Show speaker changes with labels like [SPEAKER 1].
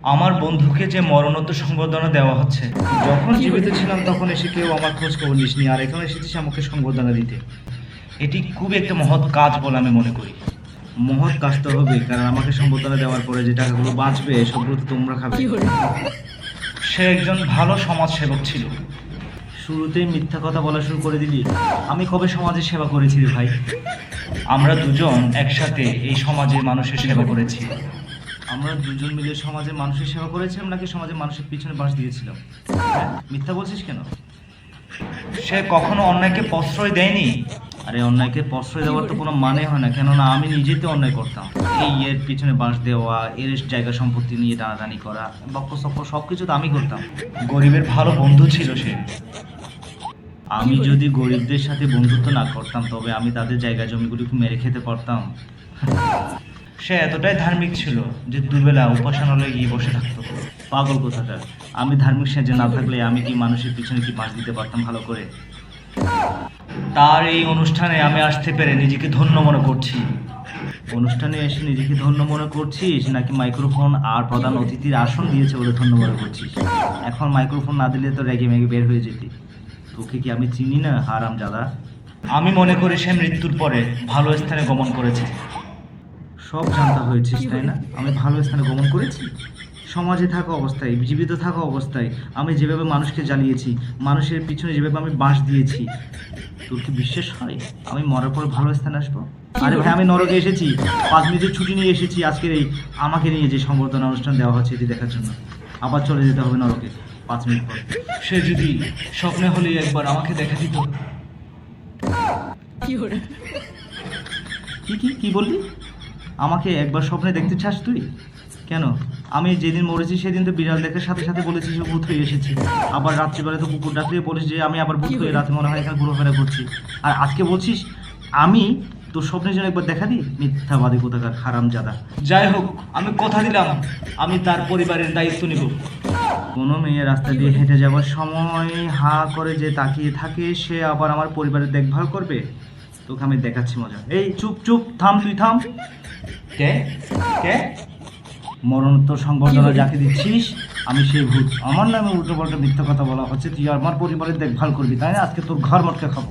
[SPEAKER 1] আমার বন্ধুকে যে মরণোত্তর সংবর্ধনা দেওয়া হচ্ছে, যখন জীবিত ছিলাম তখন এসে কেউ আমার খোঁজ খবর নিসনি, আর এখন এসেছিস আমাকে সংবর্ধনা দিতে। এটি খুব একটা মহৎ কাজ বলে আমি মনে করি। মহৎ কাজ তো হবে, কারণ আমাকে সংবর্ধনা দেওয়ার পরে যে টাকাগুলো বাঁচবে সবগুলো তো তোমরা খাবে। সে একজন ভালো সমাজসেবক ছিল। শুরুতেই মিথ্যা কথা বলা শুরু করে দিলি। আমি কবে সমাজের সেবা করেছি রে ভাই? আমরা দুজন একসাথে এই সমাজের মানুষের সেবা করেছি। আমরা দুজন মিলে সমাজের মানুষের সেবা করেছিলাম নাকি সমাজের মানুষের পিছনে বাঁশ দিয়েছিলাম? হ্যাঁ, মিথ্যা বলছিস কেন? সে কখনো অন্যায়কে প্রশ্রয় দেয়নি। আরে অন্যায়কে প্রশ্রয় দেওয়ার তো কোনো মানে হয় না, কেননা আমি নিজেই তো অন্যায় করতাম। এই এর পিছনে বাঁশ দেওয়া, এর জায়গা সম্পত্তি নিয়ে টানাটানি করা, বক্ষ সক্ষ সব কিছু তো আমি করতাম। গরিবের ভালো বন্ধু ছিল সে। আমি যদি গরিবদের সাথে বন্ধুত্ব না করতাম তবে আমি তাদের জায়গা জমিগুলিকে মেরে খেতে পারতাম। সে এতটাই ধার্মিক ছিল যে দুবেলা উপাসনালয়ে গিয়ে বসে থাকতো। পাগল কোথাকার! আমি ধার্মিক সেজে না থাকলে আমি কি মানুষের পিছনে কি বাঁশ দিতে পারতাম ভালো করে? তার এই অনুষ্ঠানে আমি আসতে পেরে নিজেকে ধন্য মনে করছি। অনুষ্ঠানে এসে নিজেকে ধন্য মনে করছিস নাকি মাইক্রোফোন আর প্রধান অতিথির আসন দিয়েছে বলে ধন্য মনে করছিস? এখন মাইক্রোফোন না দিলে তো রেগে মেগে বের হয়ে যেতি। তোকে কি আমি চিনি না, হারামজাদা? আমি মনে করি সে মৃত্যুর পরে ভালো স্থানে গমন করেছে। সব জানতা হয়েছিস তাই না? আমি ভালো স্থানে গমন করেছি। সমাজে থাকা অবস্থায়, জীবিত থাকা অবস্থায় আমি যেভাবে মানুষকে জ্বালিয়েছি, মানুষের পিছনে যেভাবে আমি বাঁশ দিয়েছি, তোর কি বিশ্বাস হয় আমি মরার পর ভালো স্থানে আসবো? আরে ভাই, আমি নরকে এসেছি, 5 মিনিটের ছুটি নিয়ে এসেছি আজকের এই আমাকে নিয়ে যে সংবর্ধনা অনুষ্ঠান দেওয়া হচ্ছে এটি দেখার জন্য। আবার চলে যেতে হবে নরকে 5 মিনিট পর। সে যদি স্বপ্নে হলেই একবার আমাকে দেখা দিত। কি কি কি বললি? আমাকে একবার স্বপ্নে দেখতে চাস তুই? কেন? আমি যেদিন মরেছি সেদিন তো বিড়াল দেখার সাথে সাথে বলেছিস যে ভূত হয়ে এসেছি। আবার রাত্রিবেলা তো কুকুর ডাকলে বলিস যে আমি আবার ভূত হয়ে রাতে মনে হয় এখানে ঘোরাফেরা করছি। আর আজকে বলছিস আমি তোর স্বপ্নের জন্য একবার দেখা দিই? মিথ্যাবাদী কোথাকার, হারামজাদা! যাই হোক, আমি কথা দিলাম আমি তার পরিবারের দায়িত্ব নিব। কোনো মেয়ে রাস্তা দিয়ে হেঁটে যাওয়ার সময় হা করে যে তাকিয়ে থাকে সে আবার আমার পরিবারের দেখভাল করবে? তোকে আমি দেখাচ্ছি মজা। এই চুপ চুপ, থাম, তুই থাম। কে কে? মরণোত্তর সংবর্ধনা যাকে দিচ্ছিস আমি সেই ভূত। আমার নামে উল্টো পাল্টা মিথ্যা কথা বলা হচ্ছে, তুই আমার পরিবারের দেখভাল করবি তাই না? আজকে তোর ঘর মটকে খাবো।